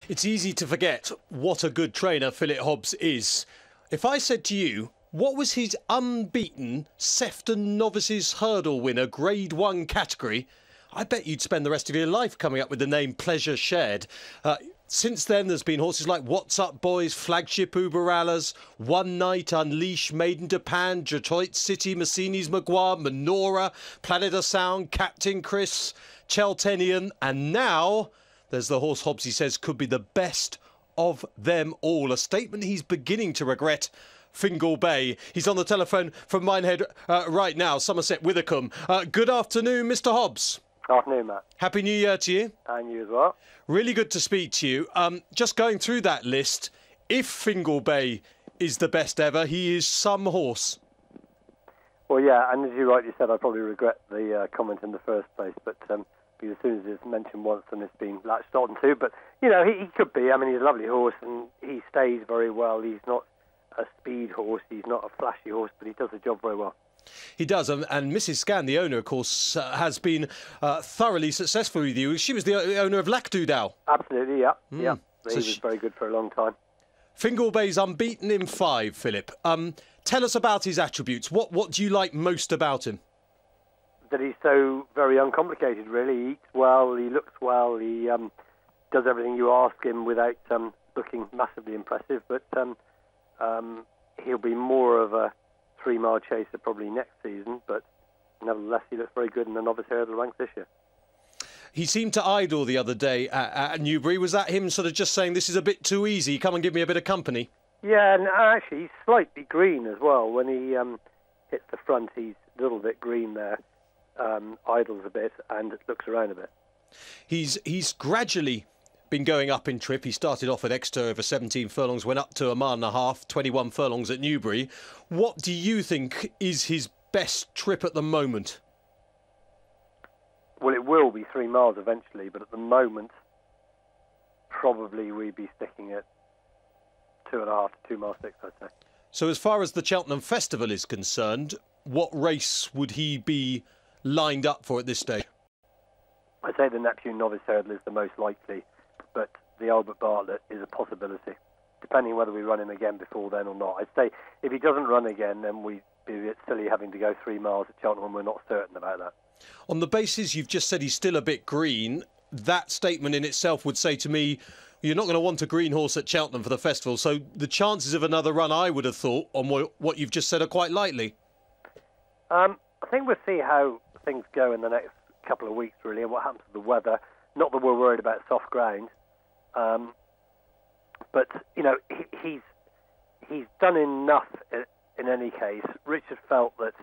It's easy to forget what a good trainer Philip Hobbs is. If I said to you, what was his unbeaten Sefton Novices Hurdle winner Grade 1 category, I bet you'd spend the rest of your life coming up with the name Pleasure Shared. Since then, there's been horses like What's Up Boys, Flagship Uberallas, One Night, Unleash, Maiden Japan, Detroit City, Massini's Maguire, Menorah, Planet of Sound, Captain Chris, Cheltenian, and now there's the horse Hobbs, he says, could be the best of them all. A statement he's beginning to regret. Fingal Bay. He's on the telephone from Minehead right now, Somerset Withycombe. Good afternoon, Mr. Hobbs. Afternoon, Matt. Happy New Year to you. And you as well. Really good to speak to you. Just going through that list, if Fingal Bay is the best ever, he is some horse. Well, yeah, and as you rightly said, I probably regret the comment in the first place, but because as soon as it's mentioned once, then it's been latched on to. But, you know, he could be. I mean, he's a lovely horse and he stays very well. He's not a speed horse, he's not a flashy horse, but he does the job very well. He does, and Mrs. Scan, the owner, of course, has been thoroughly successful with you. She was the owner of Lackdoodle. Absolutely, yeah. Yeah, he was very good for a long time. Fingal Bay's unbeaten in 5, Philip. Tell us about his attributes. What do you like most about him? That he's so very uncomplicated, really. He eats well, he looks well, he does everything you ask him without looking massively impressive, but he'll be more of a 3-mile chaser probably next season, but nevertheless he looks very good in the novice hurdle ranks this year. He seemed to idle the other day at Newbury. Was that him sort of just saying, this is a bit too easy, come and give me a bit of company? Yeah, and actually he's slightly green as well. When he hits the front, he's a little bit green there, idles a bit and looks around a bit. He's gradually been going up in trip. He started off at Exeter over 17 furlongs, went up to a mile and a half, 21 furlongs at Newbury. What do you think is his best trip at the moment? Well, it will be 3 miles eventually, but at the moment, probably we'd be sticking at 2.5 to 2 miles 6, I'd say. So as far as the Cheltenham Festival is concerned, what race would he be lined up for at this stage? I'd say the Neptune Novice Hurdle is the most likely, but the Albert Bartlett is a possibility, depending whether we run him again before then or not. I'd say if he doesn't run again, then we'd be a bit silly having to go 3 miles at Cheltenham. We're not certain about that. On the basis you've just said he's still a bit green, that statement in itself would say to me, you're not going to want a green horse at Cheltenham for the festival, so the chances of another run, I would have thought, on what you've just said, are quite likely. I think we'll see how things go in the next couple of weeks, really, and what happens to the weather. Not that we're worried about soft ground, but you know he's done enough in any case. Richard felt that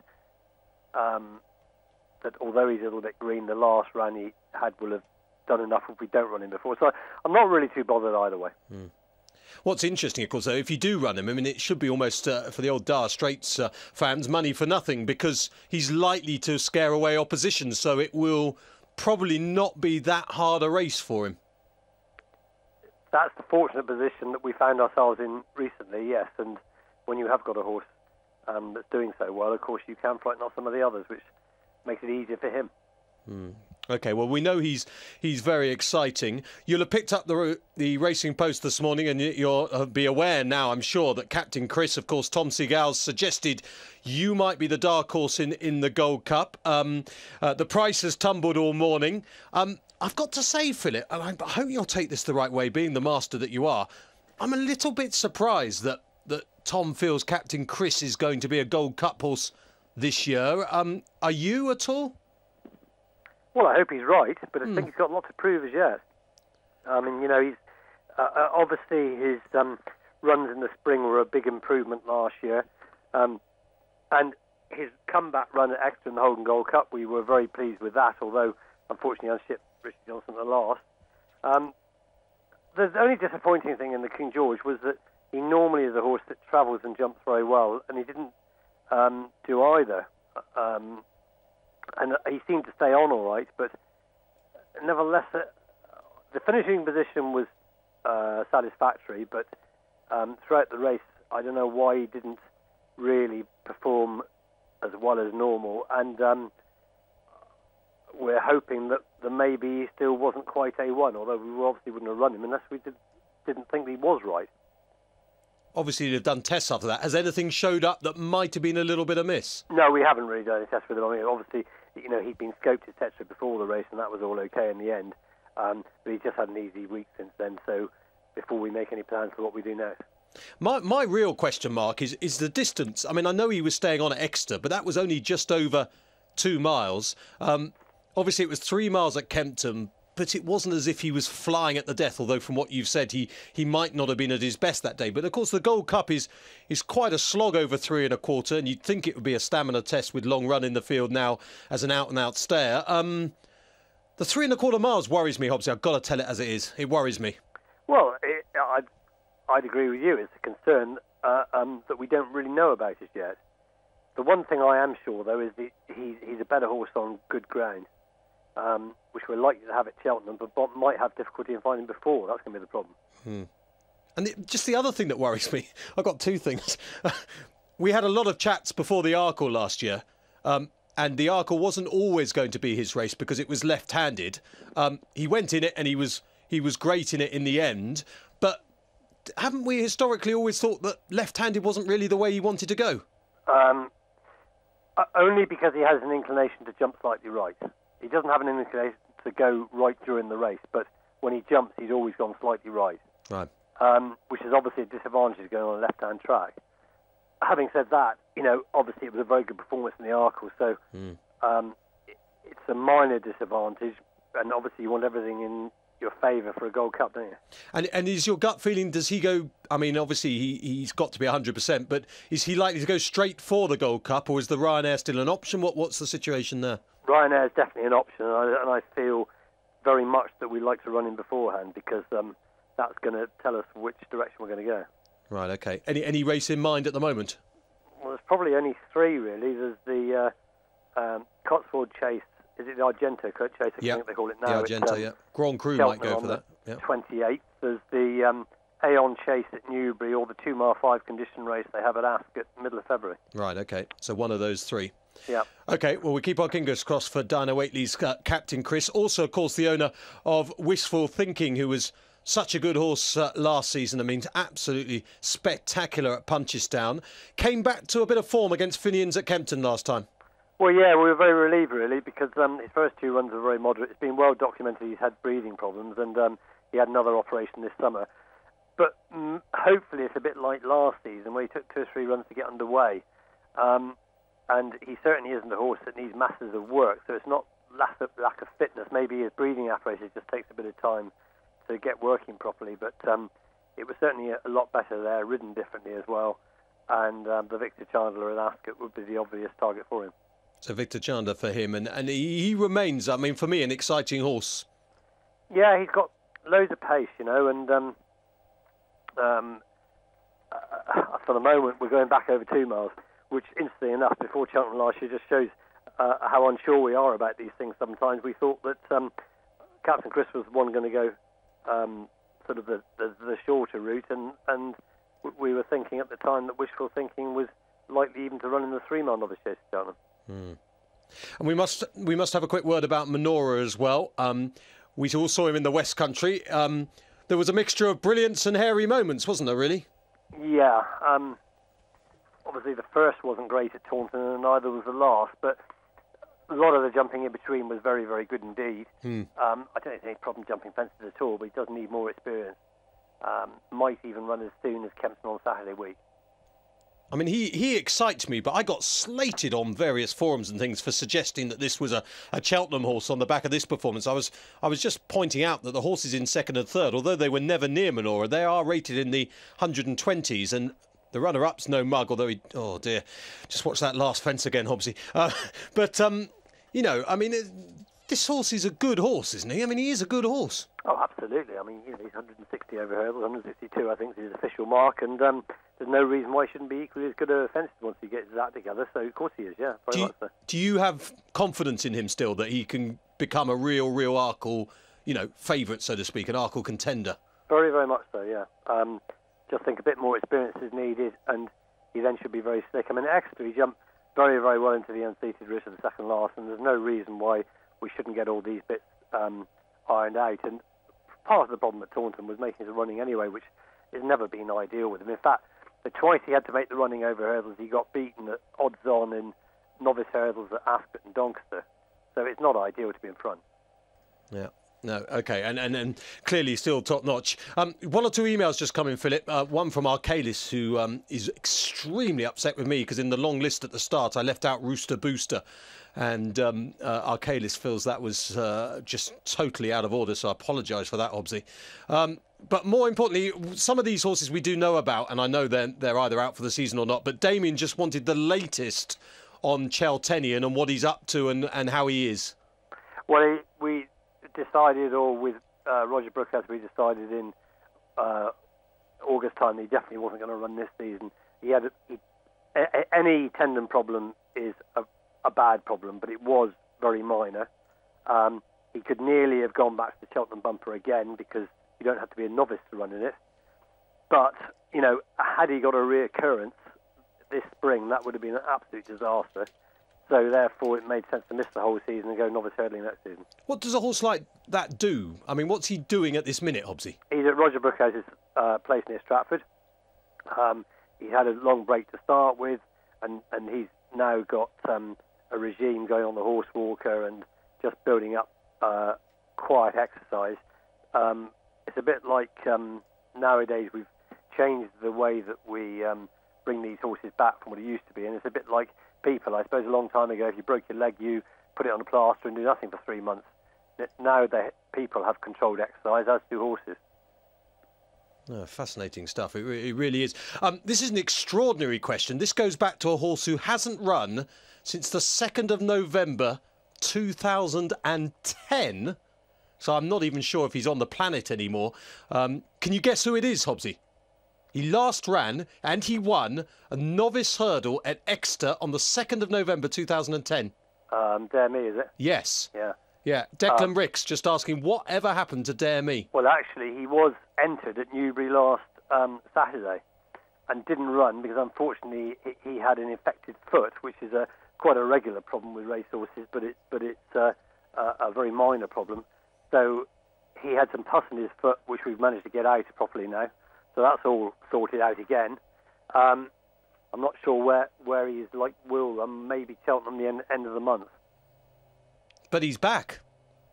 that although he's a little bit green, the last run he had will have done enough if we don't run him before. So I'm not really too bothered either way. What's interesting, of course, though, if you do run him, I mean, it should be almost, for the old Dire Straits fans, money for nothing, because he's likely to scare away opposition, so it will probably not be that hard a race for him. That's the fortunate position that we found ourselves in recently, yes, and when you have got a horse that's doing so well, of course you can frighten off some of the others, which makes it easier for him. OK, well, we know he's very exciting. You'll have picked up the Racing Post this morning, and you'll be aware now, I'm sure, that Captain Chris, of course, Tom Seagal's suggested you might be the dark horse in the Gold Cup. The price has tumbled all morning. I've got to say, Philip, and I hope you'll take this the right way, being the master that you are, I'm a little bit surprised that Tom feels Captain Chris is going to be a Gold Cup horse this year. Are you at all? Well, I hope he's right, but I think he's got a lot to prove as yet. I mean, you know, he's obviously his runs in the spring were a big improvement last year, and his comeback run at Exeter in the Holden Gold Cup, we were very pleased with that, although unfortunately unshipped Richard Johnson at the last. The only disappointing thing in the King George was that he normally is a horse that travels and jumps very well, and he didn't do either. And he seemed to stay on all right, but nevertheless, the finishing position was satisfactory, but throughout the race, I don't know why he didn't really perform as well as normal. And we're hoping that maybe he still wasn't quite A1, although we obviously wouldn't have run him unless we didn't think he was right. Obviously, you'd have done tests after that. Has anything showed up that might have been a little bit amiss? No, we haven't really done any tests with him. I mean, obviously, he'd been scoped, etc. before the race, and that was all okay in the end. But he's just had an easy week since then, so before we make any plans for what we do next. My real question mark is the distance. I mean, I know he was staying on at Exeter, but that was only just over 2 miles. Obviously, it was 3 miles at Kempton, but it wasn't as if he was flying at the death, although from what you've said, he might not have been at his best that day. But, of course, the Gold Cup is quite a slog over 3 1/4, and you'd think it would be a stamina test with long run in the field now as an out-and-out stayer. The 3 1/4 miles worries me, Hobbs. I've got to tell it as it is. It worries me. Well, I'd agree with you. It's a concern that we don't really know about it yet. The one thing I am sure, though, is that he's a better horse on good ground, which we're likely to have at Cheltenham, but might have difficulty in finding before. That's going to be the problem. And just the other thing that worries me, I've got 2 things. We had a lot of chats before the Arkle last year, and the Arkle wasn't always going to be his race because it was left-handed. He went in it and he was great in it in the end, but haven't we historically always thought that left-handed wasn't really the way he wanted to go? Only because he has an inclination to jump slightly right. He doesn't have an inclination to go right during the race, but when he jumps, he's always gone slightly right. Right. Which is obviously a disadvantage going on a left-hand track. Having said that, obviously it was a very good performance in the Arkle, so it's a minor disadvantage, and obviously you want everything in your favour for a Gold Cup, don't you? And is your gut feeling, does he go, I mean, obviously he's got to be 100%, but is he likely to go straight for the Gold Cup, or is the Ryanair still an option? What's the situation there? Ryanair is definitely an option, and I feel very much that we like to run him beforehand, because that's going to tell us which direction we're going to go. Right, OK. Any race in mind at the moment? Well, there's probably only 3, really. There's the Cotswold Chase. Is it the Argento Chase? I think they call it now. The Argento, yeah. Grand Cru might go for that. Yeah. 28th. There's the Aon Chase at Newbury, or the 2 mile 5 condition race they have at Ask at middle of February. Right, OK. So one of those 3. Yeah. OK, well, we keep our fingers crossed for Diana Waitley's captain, Chris. Also, of course, the owner of Wishful Thinking, who was such a good horse last season. I mean, absolutely spectacular at Punchestown. Came back to a bit of form against Finian's at Kempton last time. Well, yeah, we were very relieved, really, because his first 2 runs were very moderate. It's been well documented he's had breathing problems, and he had another operation this summer. But hopefully it's a bit like last season, where he took 2 or 3 runs to get underway. And he certainly isn't a horse that needs masses of work, so it's not lack of fitness. Maybe his breathing apparatus just takes a bit of time to get working properly, but it was certainly a lot better there, ridden differently as well, and the Victor Chandler at Ascot would be the obvious target for him. So Victor Chandler for him, and he remains, I mean, for me, an exciting horse. Yeah, he's got loads of pace, and for the moment we're going back over 2 miles, which, interestingly enough, before Cheltenham last year just shows how unsure we are about these things sometimes. We thought that Captain Chris was one going to go sort of the shorter route, and we were thinking at the time that Wishful Thinking was likely even to run in the 3 mile novice chase at Cheltenham. And we must have a quick word about Menorah as well. We all saw him in the West Country. There was a mixture of brilliance and hairy moments, wasn't there, really? Yeah. Obviously the first wasn't great at Taunton, and neither was the last, but a lot of the jumping in between was very, very good indeed. I don't think there's any problem jumping fences at all, but he does need more experience. Might even run as soon as Kempton on Saturday week. I mean, he excites me, but I got slated on various forums and things for suggesting that this was a Cheltenham horse on the back of this performance. I was just pointing out that the horses in 2nd and 3rd, although they were never near Menorah, they are rated in the 120s, and the runner-up's no mug, although he... Oh, dear. Just watch that last fence again, Hobbsy. But, I mean, this horse is a good horse, isn't he? I mean, he is a good horse. Oh, absolutely. I mean, he's 160 over hurdles, 162, I think, is his official mark, and there's no reason why he shouldn't be equally as good a fence once he gets that together. So, of course he is, yeah, very much so. Do you have confidence in him still that he can become a real Arkle, favourite, so to speak, an Arkle contender? Very, very much so, yeah. Just think a bit more experience is needed, and he then should be very slick. I mean, at Exeter, he jumped very, very well into the unseated route of the second last, and there's no reason why we shouldn't get all these bits ironed out. And part of the problem at Taunton was making his running anyway, which has never been ideal with him. In fact, the twice he had to make the running over hurdles, he got beaten at odds-on in novice hurdles at Ascot and Doncaster. So it's not ideal to be in front. Yeah. No, OK, and clearly still top-notch. One or two emails just come in, Philip. One from Arcalis, who is extremely upset with me because in the long list at the start I left out Rooster Booster. And Arcalis feels that was just totally out of order, so I apologise for that, Hobbsy. But more importantly, some of these horses we do know about, and I know they're either out for the season or not, but Damien just wanted the latest on Cheltenham and what he's up to and how he is. Well, we decided, or with Roger Brookhurst, we decided in August time he definitely wasn't going to run this season. He had any tendon problem is a bad problem, but it was very minor. He could nearly have gone back to the Cheltenham bumper again because you don't have to be a novice to run in it. But, you know, had he got a reoccurrence this spring, that would have been an absolute disaster. So, therefore, it made sense to miss the whole season and go novice hurdling next season. What does a horse like that do? I mean, what's he doing at this minute, Hobbsy? He's at Roger Brookhouse's place near Stratford. He had a long break to start with, and he's now got a regime going on the horse walker and just building up quiet exercise. It's a bit like nowadays we've changed the way that we bring these horses back from what it used to be, and it's a bit like people. I suppose a long time ago, if you broke your leg, you put it on a plaster and do nothing for 3 months. Now people have controlled exercise, as do horses. Oh, fascinating stuff. It really is. This is an extraordinary question. This goes back to a horse who hasn't run since the 2nd of November 2010. So I'm not even sure if he's on the planet anymore. Can you guess who it is, Hobbsy? He last ran and he won a novice hurdle at Exeter on the 2nd of November 2010. Dare Me, is it? Yes. Yeah. Yeah. Declan Ricks just asking whatever happened to Dare Me. Well, actually, he was entered at Newbury last Saturday and didn't run because, unfortunately, he had an infected foot, which is quite a regular problem with racehorses, but it's a very minor problem. So he had some pus in his foot, which we've managed to get out properly now. So that's all sorted out again. I'm not sure where he is, like Will, maybe Cheltenham the end of the month. But he's back.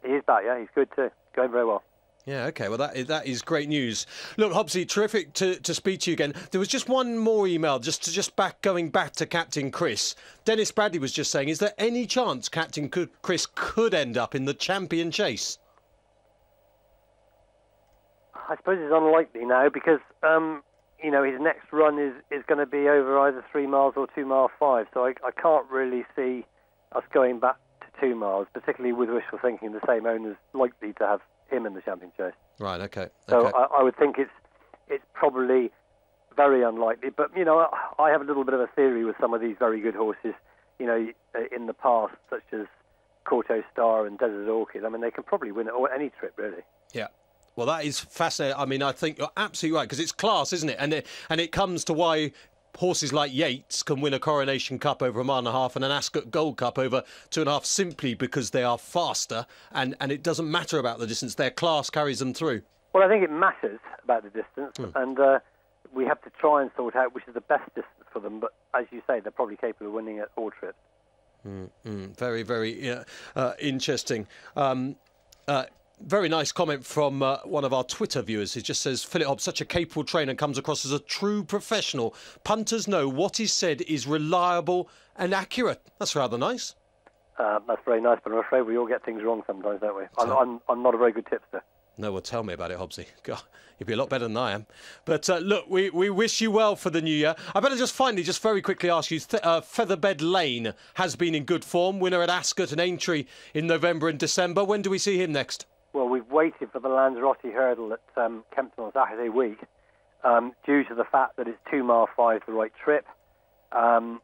He is back, yeah, he's good too. Going very well. Yeah, OK, well, that is great news. Look, Hobbsy, terrific to speak to you again. There was just one more email, going back to Captain Chris. Dennis Bradley was just saying, is there any chance Captain Chris could end up in the champion chase? I suppose it's unlikely now because, you know, his next run is going to be over either 3 miles or 2 mile 5. So I can't really see us going back to 2 miles, particularly with wishful thinking the same owner's likely to have him in the champion chase. Right, OK. So I would think it's probably very unlikely. But, you know, I have a little bit of a theory with some of these very good horses, you know, in the past, such as Corto Star and Desert Orchid. I mean, they can probably win any trip, really. Yeah. Well, that is fascinating. I mean, I think you're absolutely right, because it's class, isn't it? And it comes to why horses like Yates can win a Coronation Cup over a mile and a half and an Ascot Gold Cup over 2.5 simply because they are faster and it doesn't matter about the distance. Their class carries them through. Well, I think it matters about the distance and we have to try and sort out which is the best distance for them. But as you say, they're probably capable of winning at all trips. Very, very interesting. Very nice comment from one of our Twitter viewers. He just says, Philip Hobbs, such a capable trainer, comes across as a true professional. Punters know what is said is reliable and accurate. That's rather nice. That's very nice, but I'm afraid we all get things wrong sometimes, don't we? I'm not a very good tipster. No, well, tell me about it, Hobbsy. God, you'd be a lot better than I am. But look, we wish you well for the new year. I better just very quickly ask you, Featherbed Lane has been in good form, winner at Ascot and Aintree in November and December. When do we see him next? Well, we've waited for the Lanzarote hurdle at Kempton on Saturday week due to the fact that it's 2 mile 5 the right trip. There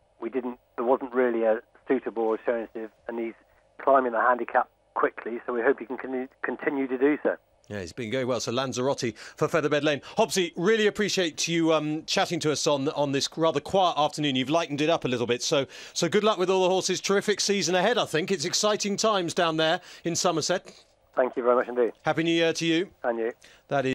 wasn't really a suitable alternative, and he's climbing the handicap quickly, so we hope he can continue to do so. Yeah, he's been going well. So Lanzarote for Featherbed Lane. Hobbsy, really appreciate you chatting to us on this rather quiet afternoon. You've lightened it up a little bit. So good luck with all the horses. Terrific season ahead, I think. It's exciting times down there in Somerset. Thank you very much indeed. Happy New Year to you. And you. That is